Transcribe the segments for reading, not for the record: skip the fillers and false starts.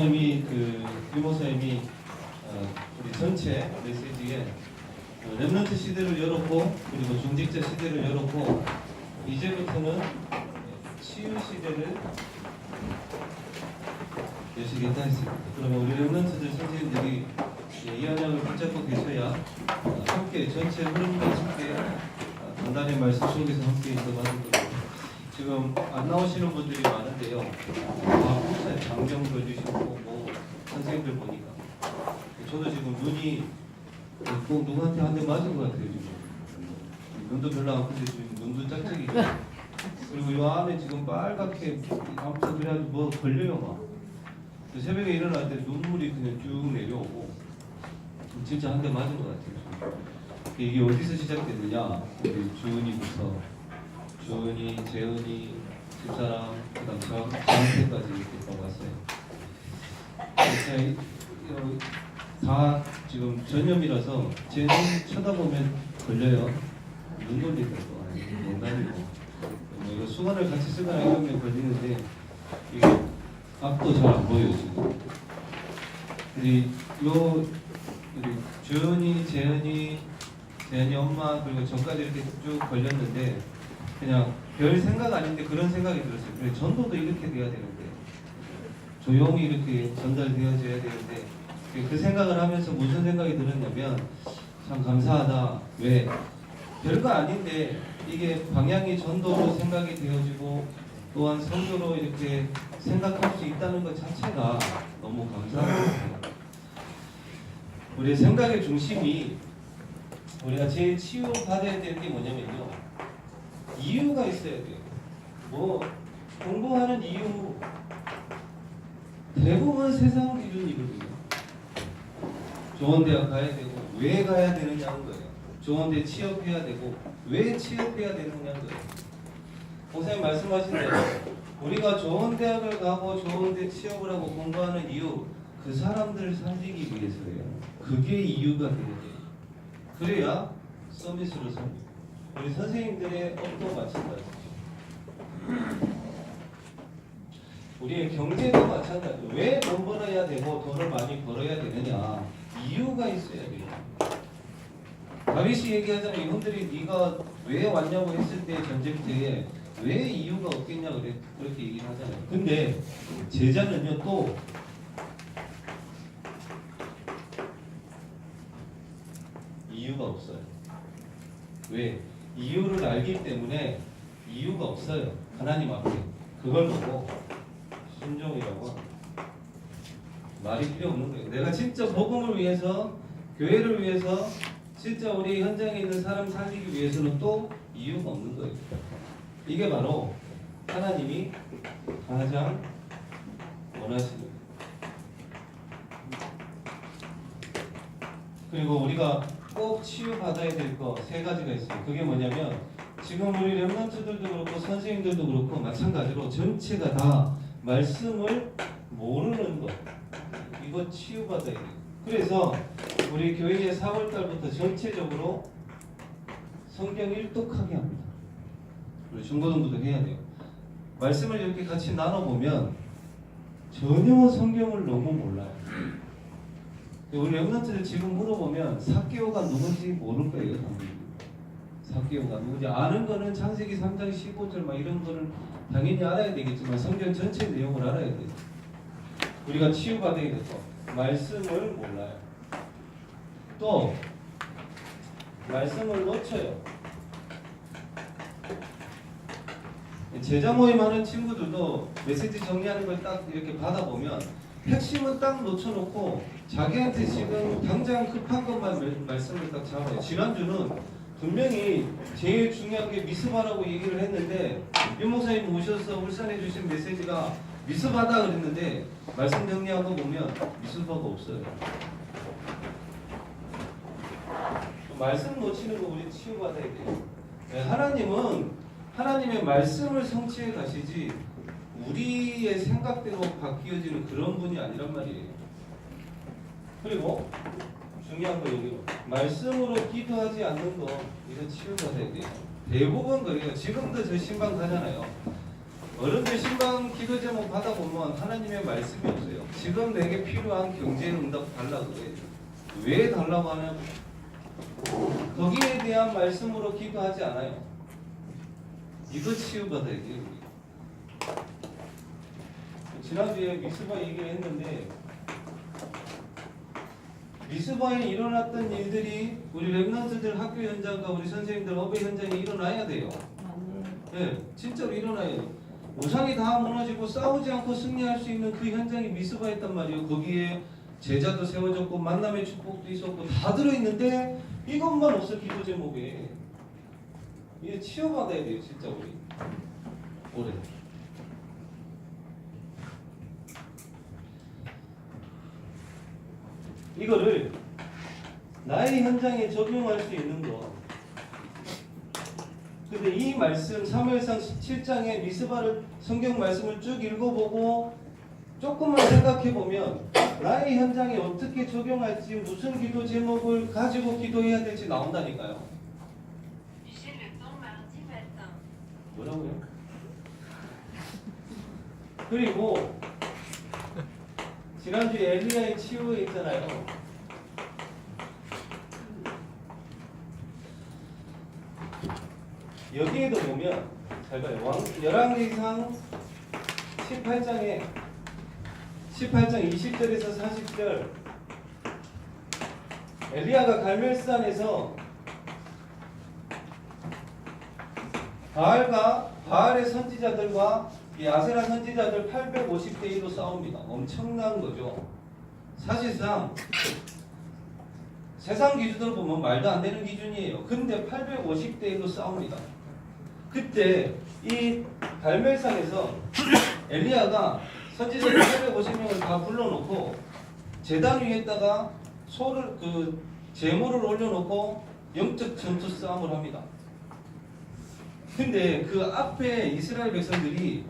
목사님이 유목사님이 우리 전체 메시지에 렘넌트 시대를 열었고 그리고 중직자 시대를 열었고 이제부터는 치유 시대를 여시겠다 했습니다. 그러면 우리 렘넌트들 선생님들이 이 언약을 붙잡고 계셔야 함께 전체 흐름과 함께 단단히 말씀 속에서 함께 인도받을 지금 안 나오시는 분들이 많은데요. 목사님 장경 보여주시고 뭐 선생님들 보니까 저도 지금 눈이 꼭 누구한테 한 대 맞은 것 같아요. 지금 눈도 별로 안 큰데 지금 눈도 짝짝이 그리고 이 안에 지금 빨갛게 아무튼 그래가지고 뭐 걸려요 막. 새벽에 일어날 때 눈물이 그냥 쭉 내려오고 진짜 한 대 맞은 것 같아요. 이게 어디서 시작됐느냐? 우리 주은이부터 주은이, 재은이, 집사람, 그다음 저한테까지 이렇게 왔어요. 다 지금 전염이라서 제 눈 쳐다보면 걸려요. 눈 돌리고 농담이고 뭐 이거 수건을 같이 쓰거나 이러면 걸리는데 이게 앞도 잘 안 보여요 지금. 우리 주은이, 재은이 엄마 그리고 저까지 이렇게 쭉 걸렸는데 그냥 별 생각 아닌데 그런 생각이 들었어요. 그래 전도도 이렇게 돼야 되는데 조용히 이렇게 전달되어져야 되는데 그 생각을 하면서 무슨 생각이 들었냐면 참 감사하다. 왜? 별거 아닌데 이게 방향이 전도로 생각이 되어지고 또한 성도로 이렇게 생각할 수 있다는 것 자체가 너무 감사합니다. 우리의 생각의 중심이 우리가 제일 치유받아야 되는 게 뭐냐면요. 이유가 있어야 돼요. 뭐 공부하는 이유 대부분 세상 기준이거든요. 좋은 대학 가야 되고 왜 가야 되느냐는 거예요. 좋은 데 취업해야 되고 왜 취업해야 되느냐는 거예요. 목사님 말씀하신 대로 우리가 좋은 대학을 가고 좋은 데 취업을 하고 공부하는 이유 그 사람들을 살리기 위해서예요. 그게 이유가 되는 거예요. 그래야 서비스로 삽니다. 우리 선생님들의 업도 마찬가지죠. 우리의 경제도 마찬가지죠. 왜 돈 벌어야 되고 돈을 많이 벌어야 되느냐 이유가 있어야 돼요. 다윗이 얘기하잖아요. 이분들이 네가 왜 왔냐고 했을 때 전쟁터에 왜 이유가 없겠냐 그렇게 얘기를 하잖아요. 근데 제자는요 또 이유가 없어요. 왜? 이유를 알기 때문에 이유가 없어요. 하나님 앞에 그걸 보고 순종이라고 말이 필요 없는 거예요. 내가 진짜 복음을 위해서 교회를 위해서 진짜 우리 현장에 있는 사람 살리기 위해서는 또 이유가 없는 거예요. 이게 바로 하나님이 가장 원하시는 거예요. 그리고 우리가 꼭 치유받아야 될 거 세 가지가 있어요. 그게 뭐냐면 지금 우리 렘넌트들도 그렇고 선생님들도 그렇고 마찬가지로 전체가 다 말씀을 모르는 것. 이거 치유받아야 돼요. 그래서 우리 교회에 4월달부터 전체적으로 성경 일독하게 합니다. 우리 중고등부도 해야 돼요. 말씀을 이렇게 같이 나눠보면 전혀 성경을 너무 몰라요. 우리 렘넌트들 지금 물어보면 삭개오가 누군지 모를 거예요. 삭개오가 누군지 아는 거는 창세기 3장 15절 막 이런 거는 당연히 알아야 되겠지만 성경 전체 내용을 알아야 돼요. 우리가 치유받아야 돼서 말씀을 몰라요. 또 말씀을 놓쳐요. 제자 모임 하는 친구들도 메시지 정리하는 걸 딱 이렇게 받아보면 핵심은 딱 놓쳐놓고 자기한테 지금 당장 급한 것만 말씀을 딱 잡아요. 지난주는 분명히 제일 중요한 게 미스바라고 얘기를 했는데 윤 목사님 오셔서 울산해 주신 메시지가 미스바다 그랬는데 말씀 정리한 거 보면 미스바가 없어요. 말씀 놓치는 거 우리 치유받아야 돼요. 하나님은 하나님의 말씀을 성취해 가시지 우리의 생각대로 바뀌어지는 그런 분이 아니란 말이에요. 그리고 중요한 거 여기로 말씀으로 기도하지 않는 거 이거 치유받아야 돼요. 대부분 그래요. 지금도 저 신방 가잖아요. 어른들 신방 기도 제목 받아보면 하나님의 말씀이 없어요. 지금 내게 필요한 경제 응답 달라고 그래요. 왜 달라고 하냐고. 거기에 대한 말씀으로 기도하지 않아요. 이거 치유받아야지. 지난주에 미스바 얘기를 했는데 미스바에 일어났던 일들이 우리 랩런트들 학교 현장과 우리 선생님들 업의 현장에 일어나야 돼요. 네, 진짜로 일어나요. 우상이 다 무너지고 싸우지 않고 승리할 수 있는 그 현장이 미스바였단 말이에요. 거기에 제자도 세워졌고 만남의 축복도 있었고 다 들어있는데 이것만 없어. 기도 제목에. 이게 치유받아야 돼요. 진짜 우리 올해. 이거를 나의 현장에 적용할 수 있는 거. 근데 이 말씀 사무엘상 17장의 미스바를 성경 말씀을 쭉 읽어보고 조금만 생각해보면 나의 현장에 어떻게 적용할지 무슨 기도 제목을 가지고 기도해야 될지 나온다니까요. 뭐라고요? 그리고 지난주에 엘리야의 치유에 있잖아요. 여기에도 보면 잘 봐요. 열왕기상 18장 20절에서 40절 엘리야가 갈멜산에서 바알의 선지자들과 이 아세라 선지자들 850대 1로 싸웁니다. 엄청난 거죠. 사실상 세상 기준으로 보면 말도 안 되는 기준이에요. 근데 850대 1로 싸웁니다. 그때 이 갈멜산에서 엘리야가 선지자들 850명을 다 불러놓고 제단 위에다가 제물을 올려놓고 영적 전투 싸움을 합니다. 근데 그 앞에 이스라엘 백성들이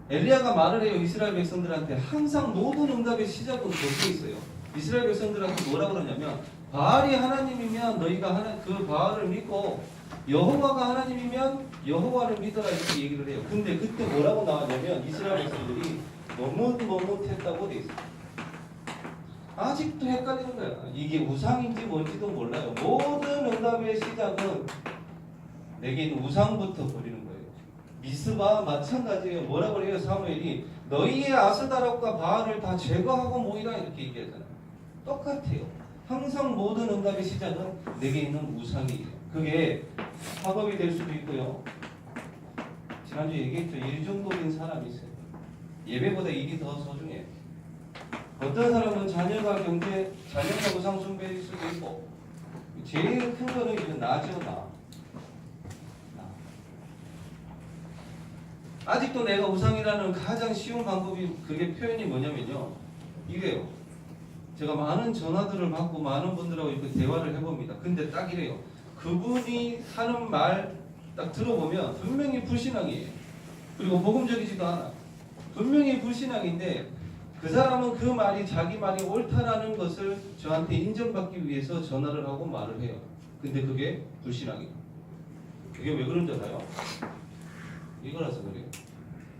엘리야가 말을 해요. 이스라엘 백성들한테 항상 모든 응답의 시작은 거기에 있어요. 이스라엘 백성들한테 뭐라 그러냐면 바알이 하나님이면 너희가 그 바알을 믿고 여호와가 하나님이면 여호와를 믿어라 이렇게 얘기를 해요. 근데 그때 뭐라고 나왔냐면 이스라엘 백성들이 머뭇머뭇했다고 돼 있어요. 아직도 헷갈리는 거야. 이게 우상인지 뭔지도 몰라요. 모든 응답의 시작은 내게는 우상부터 버리는 거예요. 미스바 마찬가지예요. 뭐라고 해요? 사무엘이 너희의 아스다락과 바알을 다 제거하고 모이라 이렇게 얘기하잖아요. 똑같아요. 항상 모든 응답의 시작은 내게 있는 우상이에요. 그게 학업이 될 수도 있고요. 지난주에 얘기했죠. 일 중독인 사람이 있어요. 예배보다 일이 더 소중해요. 어떤 사람은 자녀가 우상 숭배일 수도 있고 제일 큰 거는 이제 나죠. 아직도 내가 우상이라는 가장 쉬운 방법이 그게 표현이 뭐냐면요. 이래요. 제가 많은 전화들을 받고 많은 분들하고 이렇게 대화를 해봅니다. 근데 딱 이래요. 그분이 하는 말 딱 들어보면 분명히 불신앙이에요. 그리고 복음적이지도 않아. 분명히 불신앙인데 그 사람은 그 말이 자기 말이 옳다라는 것을 저한테 인정받기 위해서 전화를 하고 말을 해요. 근데 그게 불신앙이에요. 그게 왜 그런 줄 알아요? 이거라서 그래요.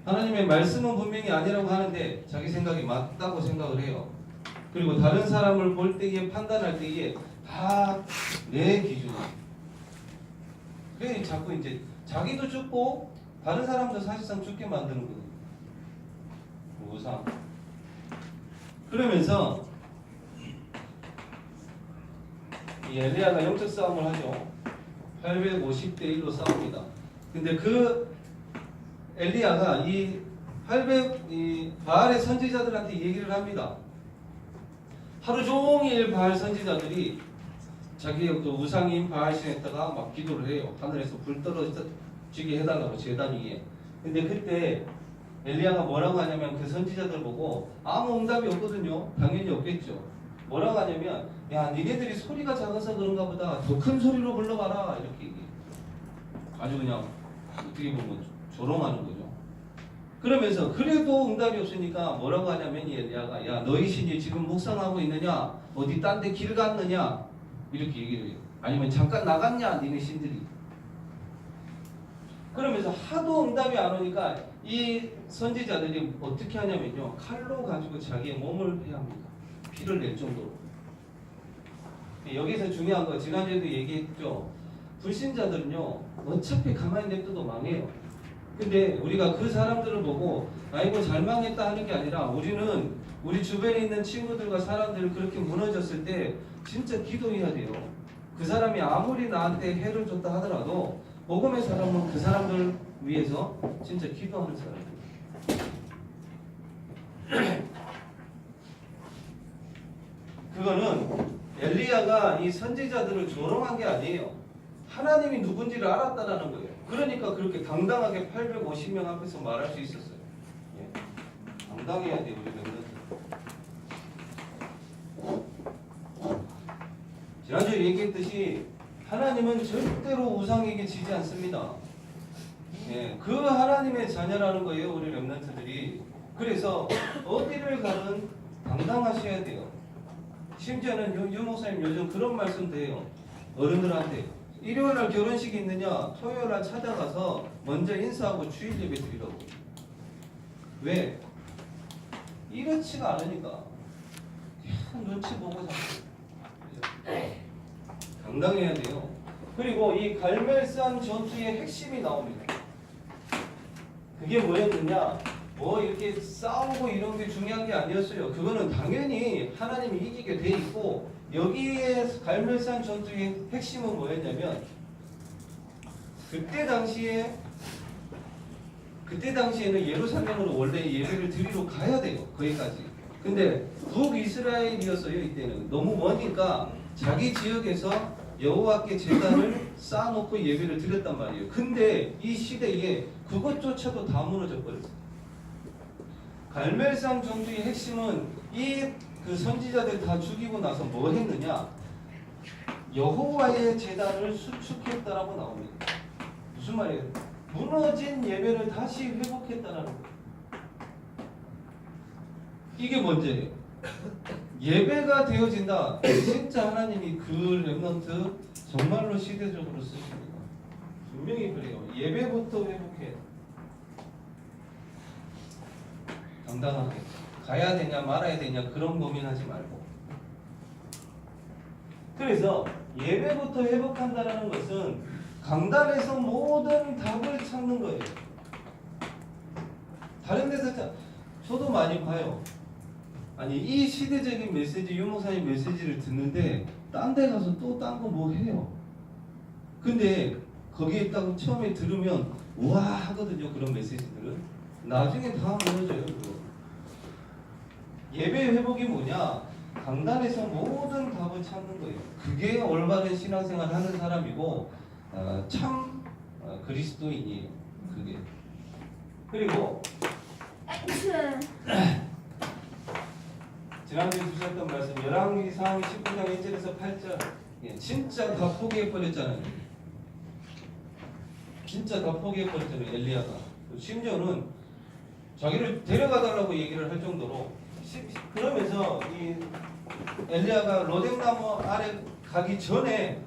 하나님의 말씀은 분명히 아니라고 하는데 자기 생각이 맞다고 생각을 해요. 그리고 다른 사람을 볼 때에 판단할 때에 다 내 기준이에요. 그래 자꾸 이제 자기도 죽고 다른 사람도 사실상 죽게 만드는 거예요. 우상. 그러면서 이 엘리야가 영적 싸움을 하죠. 850대 1로 싸웁니다. 근데 그 엘리야가 이 바알의 선지자들한테 얘기를 합니다. 하루 종일 바알 선지자들이 자기 우상인 바알신에다가 막 기도를 해요. 하늘에서 불 떨어지게 해달라고 제단 위에. 근데 그때 엘리야가 뭐라고 하냐면 그 선지자들 보고 아무 응답이 없거든요. 당연히 없겠죠. 뭐라고 하냐면 야 니네들이 소리가 작아서 그런가 보다 더 큰 소리로 불러봐라 이렇게 얘기해요. 아주 그냥 어떻게 보면 조롱하는 거죠. 그러면서 그래도 응답이 없으니까 뭐라고 하냐면 이 엘리야가 야 너희 신이 지금 묵상하고 있느냐 어디 딴 데 길 갔느냐 이렇게 얘기를 해요. 아니면 잠깐 나갔냐 니네 신들이. 그러면서 하도 응답이 안 오니까 이 선지자들이 어떻게 하냐면요, 칼로 가지고 자기의 몸을 해야 합니다. 피를 낼 정도로. 여기서 중요한 거 지난주에도 얘기했죠. 불신자들은요 어차피 가만히 냅둬도 망해요. 근데 우리가 그 사람들을 보고 아이고 잘 망했다 하는 게 아니라 우리는 우리 주변에 있는 친구들과 사람들을 그렇게 무너졌을 때 진짜 기도해야 돼요. 그 사람이 아무리 나한테 해를 줬다 하더라도 복음의 사람은 그 사람들 위해서 진짜 기도하는 사람이에요. 그거는 엘리야가 이 선지자들을 조롱한 게 아니에요. 하나님이 누군지를 알았다라는 거예요. 그러니까 그렇게 당당하게 850명 앞에서 말할 수 있었어요. 예. 당당해야 돼요, 우리 멤버들. 지난주에 얘기했듯이 하나님은 절대로 우상에게 지지 않습니다. 예, 그 하나님의 자녀라는 거예요, 우리 렘넌트들이. 그래서 어디를 가든 당당하셔야 돼요. 심지어는 유 목사님 요즘 그런 말씀도 해요. 어른들한테 일요일날 결혼식이 있느냐, 토요일날 찾아가서 먼저 인사하고 주일 예배 드리라고. 왜? 이렇지가 않으니까. 눈치 보고 자꾸. 당당해야 돼요. 그리고 이 갈멜산 전투의 핵심이 나옵니다. 그게 뭐였느냐? 뭐 이렇게 싸우고 이런 게 중요한 게 아니었어요. 그거는 당연히 하나님이 이기게 돼 있고, 여기에 갈멜산 전투의 핵심은 뭐였냐면 그때 당시에는 예루살렘으로 원래 예배를 드리러 가야 돼요. 거기까지. 근데 북이스라엘이었어요. 이때는 너무 머니까 자기 지역에서 여호와께 제단을 쌓아놓고 예배를 드렸단 말이에요. 근데 이 시대에 그것조차도 다 무너져 버렸어요. 갈멜산 전투의 핵심은 이 그 선지자들 다 죽이고 나서 뭐 했느냐? 여호와의 제단을 수축했다라고 나옵니다. 무슨 말이에요? 무너진 예배를 다시 회복했다라는 거예요. 이게 문제예요. 예배가 되어진다. 진짜 하나님이 그 렘넌트 정말로 시대적으로 쓰십니다. 분명히 그래요. 예배부터 회복해. 당당하게. 가야 되냐 말아야 되냐 그런 고민하지 말고. 그래서 예배부터 회복한다는 것은 강단에서 모든 답을 찾는 거예요. 다른 데서 저도 많이 봐요. 아니 이 시대적인 메시지, 유목사님 메시지를 듣는데 딴 데 가서 또 딴 거 뭐 해요. 근데 거기에 딱 처음에 들으면 우와 하거든요. 그런 메시지들은 나중에 다 무너져요. 그거. 예배 회복이 뭐냐? 강단에서 모든 답을 찾는 거예요. 그게 올바른 신앙생활 하는 사람이고 참 그리스도인이에요. 그게. 그리고 지난주에 주셨던 말씀 열왕기상 19장 1절에서 8절 진짜 다 포기해버렸잖아요. 진짜 다 포기해버렸잖아요. 엘리야가. 심지어는 자기를 데려가달라고 얘기를 할 정도로 그러면서 이 엘리야가 로뎀나무 아래 가기 전에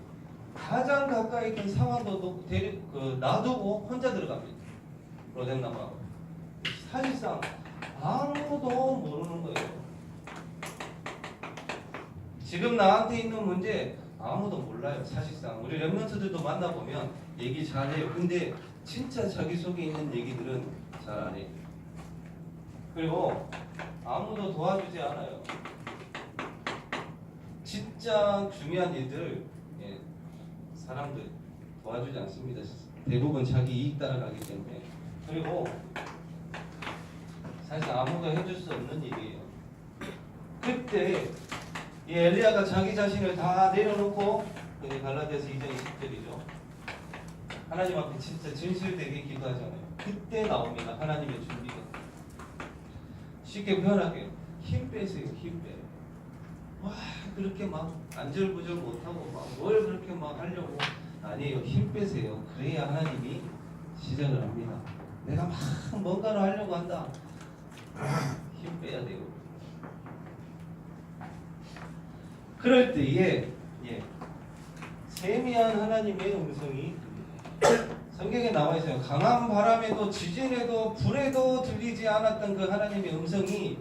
가장 가까이 있던 상황도 놔두고 혼자 들어갑니다. 로뎀나무하고. 사실상 아무도 모르는 거예요. 지금 나한테 있는 문제 아무도 몰라요. 사실상 우리 렘넌트들도 만나보면 얘기 잘해요. 근데 진짜 자기 속에 있는 얘기들은 잘 안 해요. 그리고 아무도 도와주지 않아요. 진짜 중요한 일들 사람들 도와주지 않습니다. 대부분 자기 이익 따라가기 때문에. 그리고 사실 아무도 해줄 수 없는 일이에요. 그때 이 엘리야가 자기 자신을 다 내려놓고 갈라디아서 2장 20절이죠. 하나님 앞에 진짜 진실되게 기도하잖아요. 그때 나옵니다. 하나님의 준비가. 쉽게 표현하게요. 힘 빼세요. 힘 빼. 와 그렇게 막 안절부절 못하고 막 뭘 그렇게 막 하려고. 아니에요. 힘 빼세요. 그래야 하나님이 시작을 합니다. 내가 막 뭔가를 하려고 한다. 힘 빼야 돼요. 그럴 때에 세미한 하나님의 음성이 성경 성경에 나와 있어요. 강한 바람에도 지진에도 불에도 들리지 않았던 그 하나님의 음성이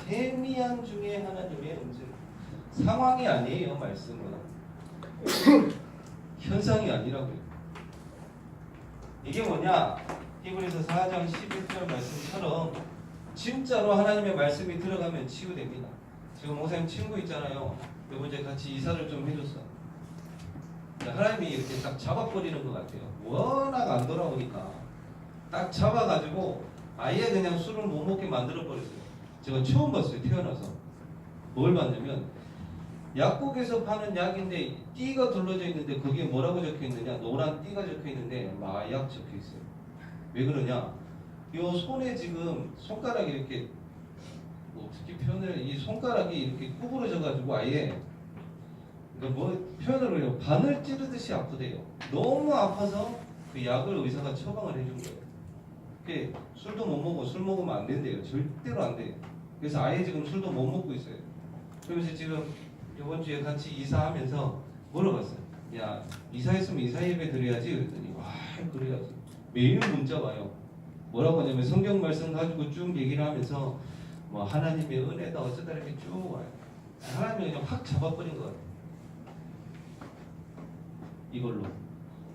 세미한 중에 하나님의 음성. 상황이 아니에요. 말씀은 현상이 아니라고요. 이게 뭐냐? 히브리서 4장 11절 말씀처럼 진짜로 하나님의 말씀이 들어가면 치유됩니다. 지금 목사님 친구 있잖아요. 이번 주에 같이 이사를 좀 해줬어. 하나님이 이렇게 딱 잡아버리는 것 같아요. 워낙 안 돌아오니까 딱 잡아가지고 아예 그냥 술을 못 먹게 만들어버렸어요. 제가 처음 봤어요. 태어나서. 뭘 봤냐면 약국에서 파는 약인데 띠가 둘러져 있는데 거기에 뭐라고 적혀있느냐, 노란 띠가 적혀있는데 마약 적혀있어요. 왜 그러냐, 요 손에 지금 손가락이 이렇게 어떻게 표현을, 이 손가락이 이렇게 구부러져 가지고 아예 뭐 표현을 해요, 바늘 찌르듯이 아프대요. 너무 아파서 그 약을 의사가 처방을 해준 거예요. 그게 술도 못 먹고, 술 먹으면 안 된대요. 절대로 안 돼요. 그래서 아예 지금 술도 못 먹고 있어요. 그러면서 지금 이번 주에 같이 이사하면서 물어봤어요. 야, 이사했으면 이사 예배 드려야지. 그랬더니 와, 그래야지. 매일 문자 와요. 뭐라고 하냐면 성경 말씀 가지고 쭉 얘기를 하면서 뭐 하나님의 은혜다 어쩌다 이렇게 쭉 와요. 하나님이 그냥 확 잡아버린 것 같아요. 이걸로.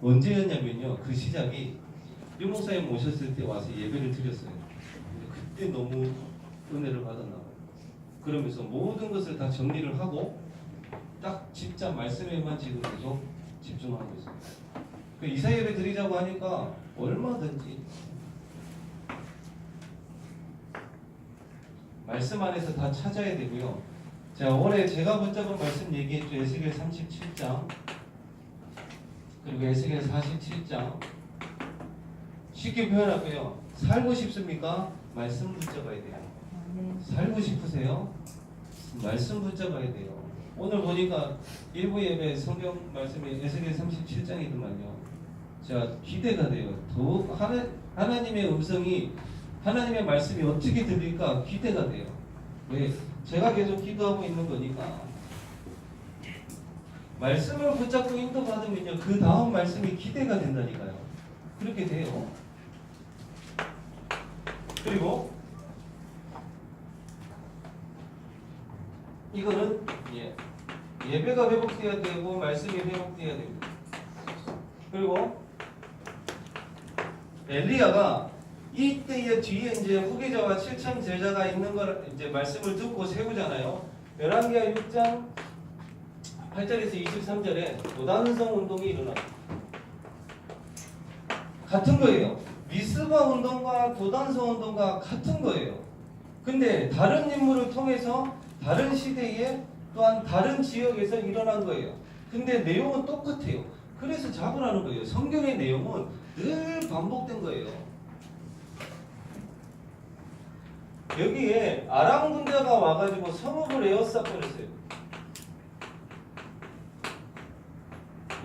언제였냐면요, 그 시작이 유 목사님 모셨을 때 와서 예배를 드렸어요. 근데 그때 너무 은혜를 받았나 봐요. 그러면서 모든 것을 다 정리를 하고 딱 진짜 말씀에만 지금 계속 집중하고 있어요. 그 이사 예배 드리자고 하니까 얼마든지 말씀 안에서 다 찾아야 되고요. 자, 올해 제가 붙잡은 말씀 얘기했죠. 에스겔 37장 그리고 에스겔 47장. 쉽게 표현할게요. 살고 싶습니까? 말씀 붙잡아야 돼요. 살고 싶으세요? 말씀 붙잡아야 돼요. 오늘 보니까 일부 예배 성경 말씀이 에스겔 37장이더만요. 자, 기대가 돼요. 더욱 하나님의 음성이, 하나님의 말씀이 어떻게 들릴까 기대가 돼요. 왜? 제가 계속 기도하고 있는 거니까. 말씀을 붙잡고 인도받으면요, 그 다음 말씀이 기대가 된다니까요. 그렇게 돼요. 그리고 이거는 예배가 회복돼야 되고 말씀이 회복돼야 됩니다. 그리고 엘리야가 이때에 뒤에 이제 후계자와 7천 제자가 있는 걸 이제 말씀을 듣고 세우잖아요. 열왕기하 6장 8절에서 23절에 도단성 운동이 일어나. 같은 거예요. 미스바 운동과 도단성 운동과 같은 거예요. 근데 다른 인물을 통해서 다른 시대에 또한 다른 지역에서 일어난 거예요. 근데 내용은 똑같아요. 그래서 잡으라는 거예요. 성경의 내용은 늘 반복된 거예요. 여기에 아람 군대가 와가지고 성읍을 에워싸버렸어요.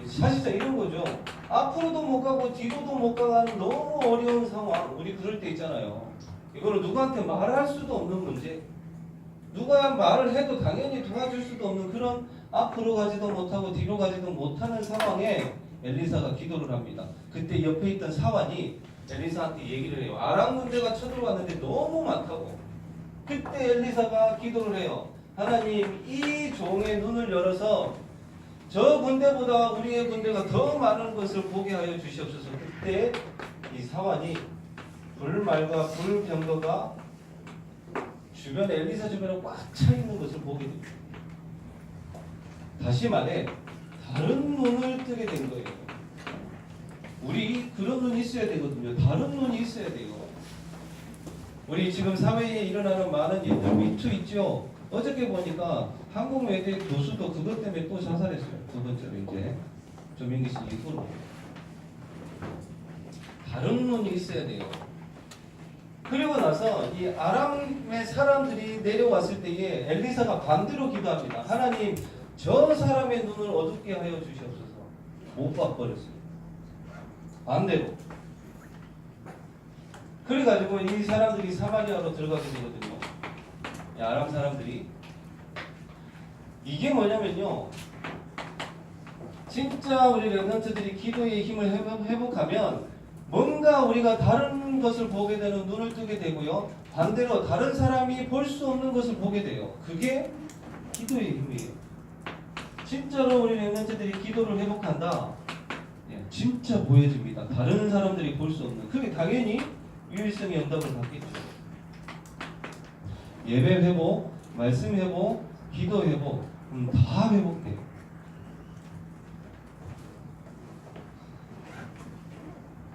사실상 이런 거죠. 앞으로도 못 가고 뒤로도 못 가는 너무 어려운 상황. 우리 그럴 때 있잖아요. 이거는 누구한테 말할 수도 없는 문제. 누가 말을 해도 당연히 도와줄 수도 없는 그런 앞으로 가지도 못하고 뒤로 가지도 못하는 상황에 엘리사가 기도를 합니다. 그때 옆에 있던 사환이 엘리사한테 얘기를 해요. 아람 군대가 쳐들어왔는데 너무 많다고. 그때 엘리사가 기도를 해요. 하나님, 이 종의 눈을 열어서 저 군대보다 우리의 군대가 더 많은 것을 보게 하여 주시옵소서. 그때 이 사환이 불말과 불병거가 주변 엘리사 주변에 꽉 차 있는 것을 보게 됩니다. 다시 말해 다른 눈을 뜨게 된 거예요. 우리 그런 눈이 있어야 되거든요. 다른 눈이 있어야 돼요. 우리 지금 사회에 일어나는 많은 일들 미투 있죠. 어저께 보니까 한국 외대 교수도 그것 때문에 또 자살했어요. 두 번째로 이제 조민기 씨 이후로. 다른 눈이 있어야 돼요. 그리고 나서 이 아람의 사람들이 내려왔을 때에 엘리사가 반대로 기도합니다. 하나님, 저 사람의 눈을 어둡게 하여 주시옵소서. 못 봐버렸어요. 반대로. 그래가지고 이 사람들이 사마리아로 들어가게 되거든요. 이 아람 사람들이. 이게 뭐냐면요, 진짜 우리 렘넌트들이 기도의 힘을 회복하면 뭔가 우리가 다른 것을 보게 되는 눈을 뜨게 되고요. 반대로 다른 사람이 볼 수 없는 것을 보게 돼요. 그게 기도의 힘이에요. 진짜로 우리 렘넌트들이 기도를 회복한다. 예, 진짜 보여집니다. 다른 사람들이 볼 수 없는. 그게 당연히 유일성의 응답을 받겠죠. 예배 회복, 말씀 회복, 기도 회복, 다 회복돼요.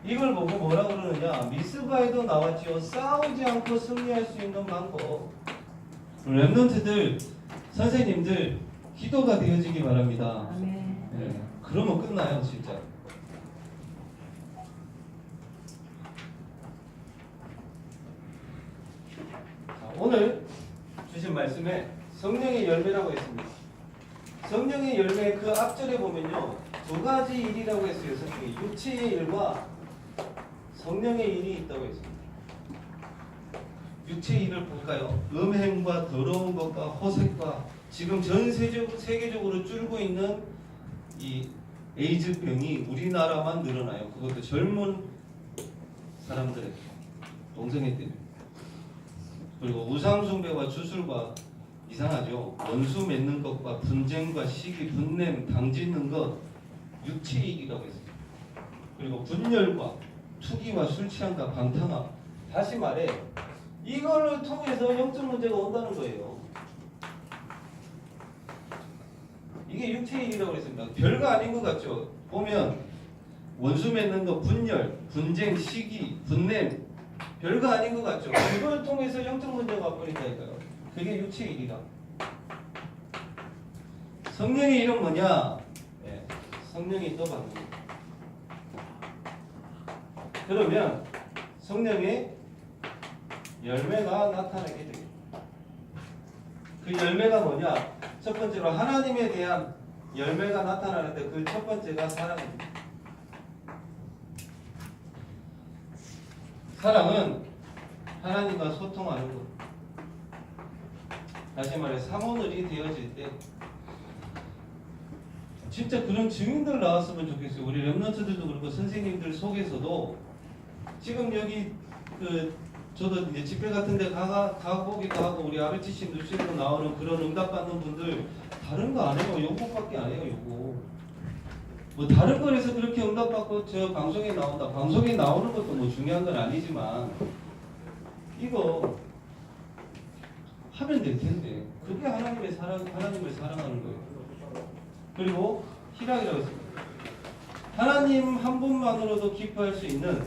이걸 보고 뭐라 그러느냐? 미스바에도 나왔지요. 싸우지 않고 승리할 수 있는 방법. 렘넌트들, 선생님들 기도가 되어지기 바랍니다. 네, 그러면 끝나요, 진짜. 자, 오늘 주신 말씀에 성령의 열매라고 했습니다. 성령의 열매 그 앞절에 보면요, 두 가지 일이라고 했어요. 성령이 육체의 일과 성령의 일이 있다고 했습니다. 육체의 일을 볼까요? 음행과 더러운 것과 호색과 지금 전 세계적으로 줄고 있는 이 에이즈병이 우리나라만 늘어나요. 그것도 젊은 사람들에게 동성애 때문에. 그리고 우상숭배와 주술과 이상하죠. 원수 맺는 것과 분쟁과 시기, 분냄, 당짓는 것 육체의 일이라고 했습니다. 그리고 분열과 투기와 술 취함과 방탕함. 다시 말해 이걸 통해서 영적 문제가 온다는 거예요. 이게 육체의 일이라고 했습니다. 별거 아닌 것 같죠. 보면 원수 맺는 거, 분열, 분쟁, 시기, 분냄 별거 아닌 것 같죠. 이걸 통해서 영적 문제가 와버린다니까요. 그게 육체의 일이다. 성령의 일은 뭐냐? 네, 성령이 떠받는. 그러면 성령의 열매가 나타나게 되겠다. 그 열매가 뭐냐? 첫 번째로 하나님에 대한 열매가 나타나는데 그 첫 번째가 사랑입니다. 사랑은 하나님과 소통하는 것. 다시 말해 사모늘이 되어질 때 진짜 그런 증인들 나왔으면 좋겠어요. 우리 렘넌트들도 그렇고 선생님들 속에서도 지금 여기 저도 이제 집회 같은 데 가보기도 하고 우리 RTC 뉴스로 나오는 그런 응답받는 분들 다른 거 안 해요. 요것밖에 안 해요. 요거. 뭐 다른 거에서 그렇게 응답받고 저 방송에 나온다. 방송에 나오는 것도 뭐 중요한 건 아니지만 이거 하면 될 텐데 그게 하나님을 사랑하는 거예요. 그리고 희락이라고 했습니다. 하나님 한 분만으로도 기뻐할 수 있는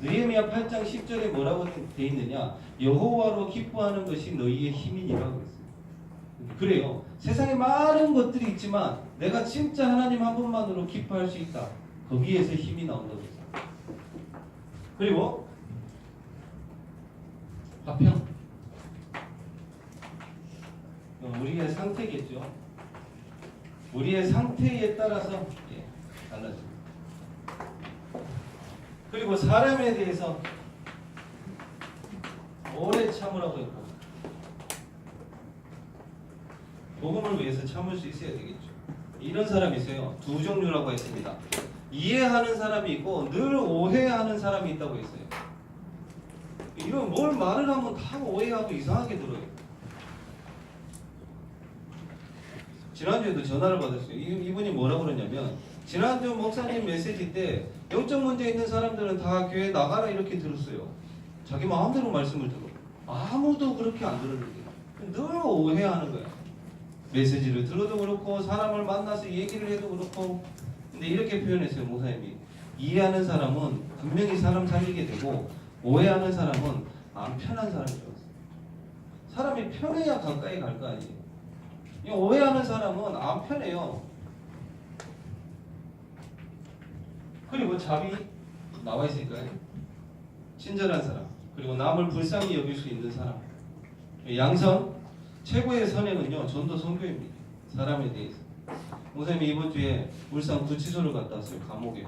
느헤미야 8장 10절에 뭐라고 돼 있느냐? 여호와로 기뻐하는 것이 너희의 힘이니라고 했습니다. 그래요. 세상에 많은 것들이 있지만 내가 진짜 하나님 한 분만으로 기뻐할 수 있다. 거기에서 힘이 나온다고 했습니다. 그리고 화평. 우리의 상태겠죠. 우리의 상태에 따라서 달라집니다. 그리고 사람에 대해서 오래 참으라고 했고 복음을 위해서 참을 수 있어야 되겠죠. 이런 사람이 있어요. 두 종류라고 했습니다. 이해하는 사람이 있고 늘 오해하는 사람이 있다고 했어요. 이건 뭘 말을 하면 다 오해하고 이상하게 들어요. 지난주에도 전화를 받았어요. 이분이 뭐라고 그러냐면 지난주 목사님 메시지 때 영적 문제 있는 사람들은 다 교회 나가라 이렇게 들었어요. 자기 마음대로 말씀을 들어. 아무도 그렇게 안 들었는데 늘 오해하는 거야. 메시지를 들어도 그렇고 사람을 만나서 얘기를 해도 그렇고. 근데 이렇게 표현했어요. 목사님이 이해하는 사람은 분명히 사람 살리게 되고 오해하는 사람은 안 편한 사람이라고 했어요. 사람이 편해야 가까이 갈 거 아니에요. 오해하는 사람은 안 편해요. 그리고 자비 나와 있으니까요. 친절한 사람, 그리고 남을 불쌍히 여길 수 있는 사람. 양선 최고의 선행은요 전도 선교입니다. 사람에 대해서. 목사님이 이번 주에 울산 구치소를 갔다 왔어요. 감옥에.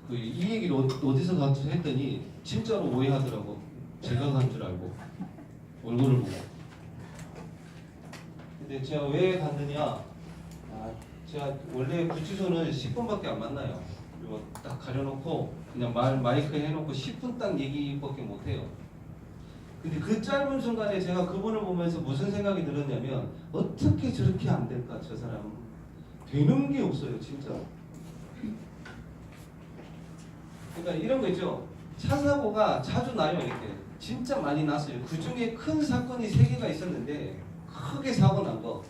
이 얘기를 어디서 가서 했더니 진짜로 오해하더라고. 제가 간 줄 알고 얼굴을 보고. 근데 제가 왜 갔느냐? 제가 원래 구치소는 10분밖에 안 만나요. 이거 딱 가려놓고 그냥 마이크 해놓고 10분 딱 얘기밖에 못해요. 근데 그 짧은 순간에 제가 그분을 보면서 무슨 생각이 들었냐면 어떻게 저렇게 안 될까 저 사람 되는 게 없어요 진짜. 그러니까 이런 거 있죠. 차 사고가 자주 나요 이렇게. 진짜 많이 났어요. 그 중에 큰 사건이 3개가 있었는데 크게 사고 난 거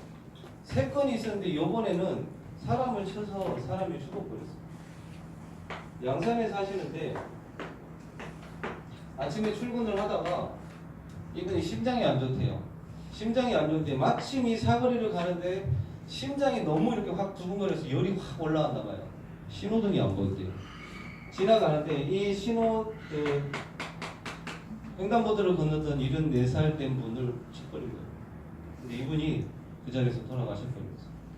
3건이 있었는데 요번에는 사람을 쳐서 사람이 죽어버렸어요. 양산에 사시는데 아침에 출근을 하다가 이분이 심장이 안 좋대요. 심장이 안 좋은데 마침 이 사거리를 가는데 심장이 너무 이렇게 확 두근거려서 열이 확 올라왔나 봐요. 신호등이 안 보였대요. 지나가는데 이 신호 횡단보도를 건너던 74살 된 분을 쳐버린 거예요. 근데 이분이 그 자리에서 돌아가셨거든요.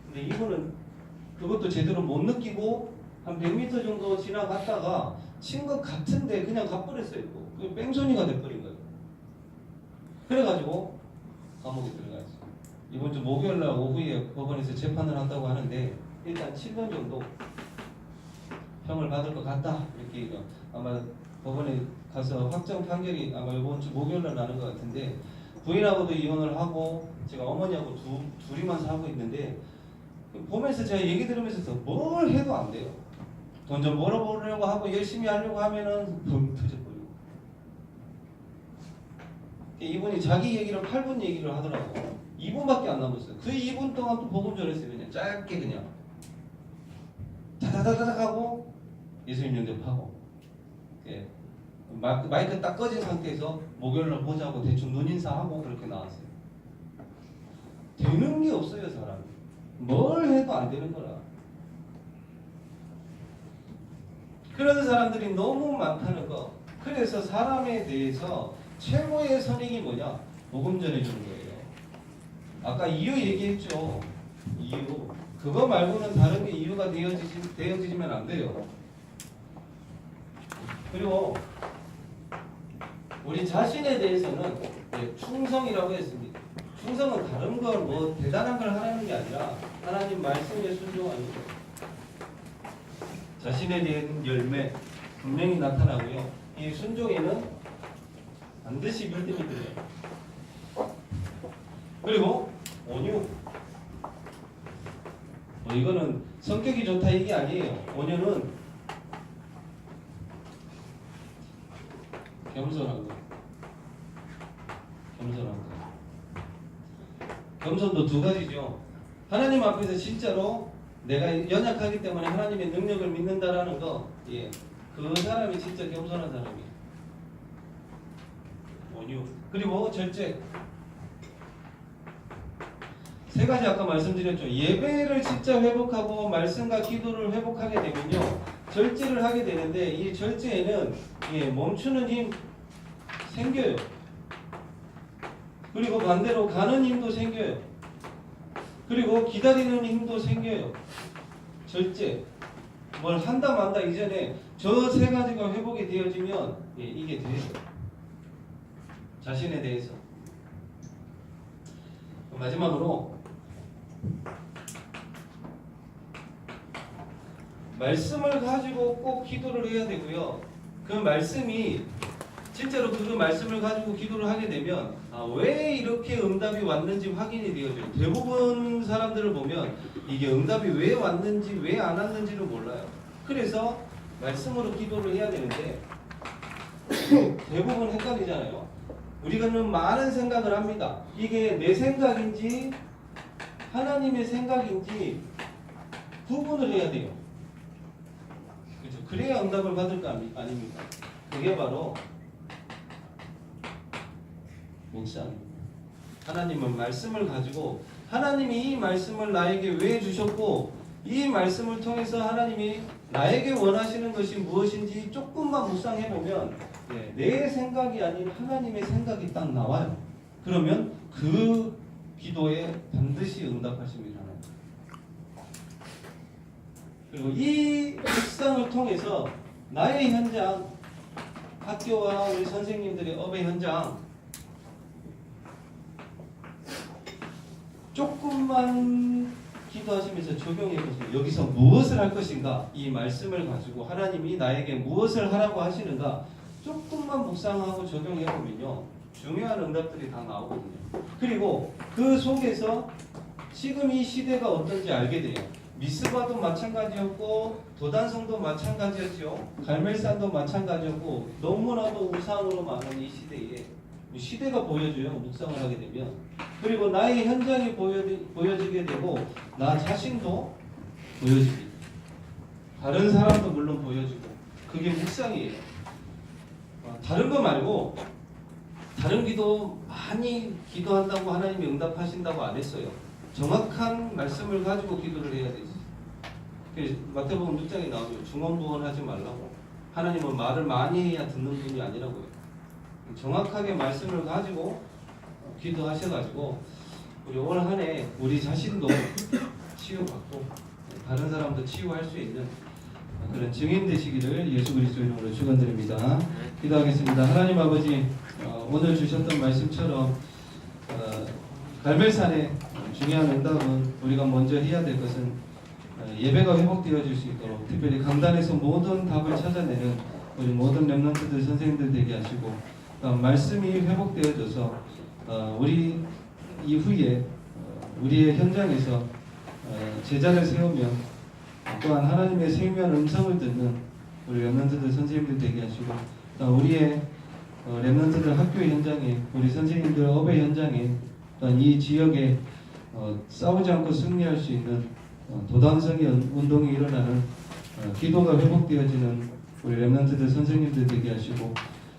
근데 이분은 그것도 제대로 못 느끼고 한 100m 정도 지나갔다가 친 것 같은데 그냥 가버렸어요. 그 뺑소니가 돼버린 거예요. 그래가지고 감옥에 들어가 있어요. 이번 주 목요일날 오후에 법원에서 재판을 한다고 하는데 일단 7년 정도 형을 받을 것 같다 이렇게 아마 법원에 가서 확정 판결이 아마 이번 주 목요일날 나는 것 같은데 부인하고도 이혼을 하고 제가 어머니하고 둘이만 살고 있는데 보면서 제가 얘기 들으면서 뭘 해도 안 돼요. 돈 좀 벌어보려고 하고 열심히 하려고 하면은 붕 터져버리고. 이분이 자기 얘기를 8분 얘기를 하더라고. 2분밖에 안 남았어요. 그 2분 동안 또 복음 전했어요. 그냥 짧게 그냥 다다다닥 하고 예수님 영접하고. 예. 마이크 딱 꺼진 상태에서 목요일날 보자고 대충 눈인사하고 그렇게 나왔어요. 되는 게 없어요 사람이. 뭘 해도 안 되는 거라. 그런 사람들이 너무 많다는 거. 그래서 사람에 대해서 최고의 선행이 뭐냐? 복음 전해주는 거예요. 아까 이유 얘기했죠. 이유. 그거 말고는 다른 게 이유가 되어지면 안 돼요. 그리고 우리 자신에 대해서는 충성이라고 했습니다. 충성은 다른 걸 뭐 대단한 걸 하라는 게 아니라 하나님 말씀에 순종하는 거예요. 자신에 대한 열매 분명히 나타나고요. 이 순종에는 반드시 믿음이 들어요. 그리고 온유. 이거는 성격이 좋다 이게 아니에요. 온유는 겸손한 거. 겸손한 거. 겸손도 2가지죠. 하나님 앞에서 진짜로 내가 연약하기 때문에 하나님의 능력을 믿는다라는 거, 예, 그 사람이 진짜 겸손한 사람이에요. 온유. 그리고 절제. 3가지 아까 말씀드렸죠. 예배를 진짜 회복하고 말씀과 기도를 회복하게 되면요, 절제를 하게 되는데 이 절제에는 멈추는 힘 생겨요. 그리고 반대로 가는 힘도 생겨요. 그리고 기다리는 힘도 생겨요. 절제. 뭘 한다 만다 이전에 저 3가지가 회복이 되어지면 이게 돼요. 자신에 대해서. 마지막으로 말씀을 가지고 꼭 기도를 해야 되고요. 그 말씀이 실제로 그 말씀을 가지고 기도를 하게 되면 왜 이렇게 응답이 왔는지 확인이 되어져요. 대부분 사람들을 보면 이게 응답이 왜 왔는지 왜 안 왔는지를 몰라요. 그래서 말씀으로 기도를 해야 되는데 대부분 헷갈리잖아요. 우리가는 많은 생각을 합니다. 이게 내 생각인지 하나님의 생각인지 구분을 해야 돼요. 그렇죠? 그래야 응답을 받을 거 아닙니까? 그게 바로 묵상. 하나님은 말씀을 가지고 하나님이 이 말씀을 나에게 왜 주셨고 이 말씀을 통해서 하나님이 나에게 원하시는 것이 무엇인지 조금만 묵상해보면 내 생각이 아닌 하나님의 생각이 딱 나와요. 그러면 그 기도에 반드시 응답하십니다. 그리고 이 묵상을 통해서 나의 현장, 학교와 우리 선생님들의 업의 현장 조금만 기도하시면서 적용해 보세요. 여기서 무엇을 할 것인가? 이 말씀을 가지고 하나님이 나에게 무엇을 하라고 하시는가? 조금만 묵상하고 적용해 보면요, 중요한 응답들이 다 나오거든요. 그리고 그 속에서 지금 이 시대가 어떤지 알게 돼요. 미스바도 마찬가지였고 도단성도 마찬가지였죠. 갈멜산도 마찬가지였고 너무나도 우상으로 많은 이 시대에 시대가 보여줘요. 묵상을 하게 되면. 그리고 나의 현장이 보여지게 되고 나 자신도 보여집니다. 다른 사람도 물론 보여지고 그게 묵상이에요. 다른 거 말고 다른 기도 많이 기도한다고 하나님이 응답하신다고 안 했어요. 정확한 말씀을 가지고 기도를 해야 되지. 마태복음 6장에 나오죠. 중언부언하지 말라고. 하나님은 말을 많이 해야 듣는 분이 아니라고요. 정확하게 말씀을 가지고 기도하셔가지고 우리 올 한 해 우리 자신도 치유받고 다른 사람도 치유할 수 있는 그런 증인 되시기를 예수 그리스도 이름으로 축원드립니다. 기도하겠습니다. 하나님 아버지, 오늘 주셨던 말씀처럼 갈멜산의 중요한 응답은 우리가 먼저 해야 될 것은 예배가 회복되어질 수 있도록 특별히 강단에서 모든 답을 찾아내는 우리 모든 렘넌트들 선생님들 되게 하시고 말씀이 회복되어져서 우리 이후에 우리의 현장에서 제자를 세우며 또한 하나님의 생명한 음성을 듣는 우리 렘넌트들 선생님들 되게 하시고 우리의 렘넌트들 학교 현장에 우리 선생님들 업의 현장에 또한 이 지역에 싸우지 않고 승리할 수 있는 도단성의 운동이 일어나는 기도가 회복되어지는 우리 렘넌트들 선생님들 되게 하시고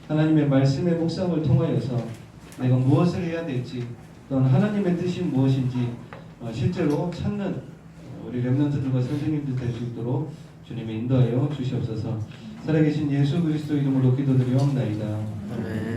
하나님의 말씀의 묵상을 통하여서 내가 무엇을 해야 될지 또한 하나님의 뜻이 무엇인지 실제로 찾는 우리 렘넌트들과 선생님들 될 수 있도록 주님이 인도하여 주시옵소서. 살아계신 예수 그리스도 이름으로 기도드리옵나이다. 아멘.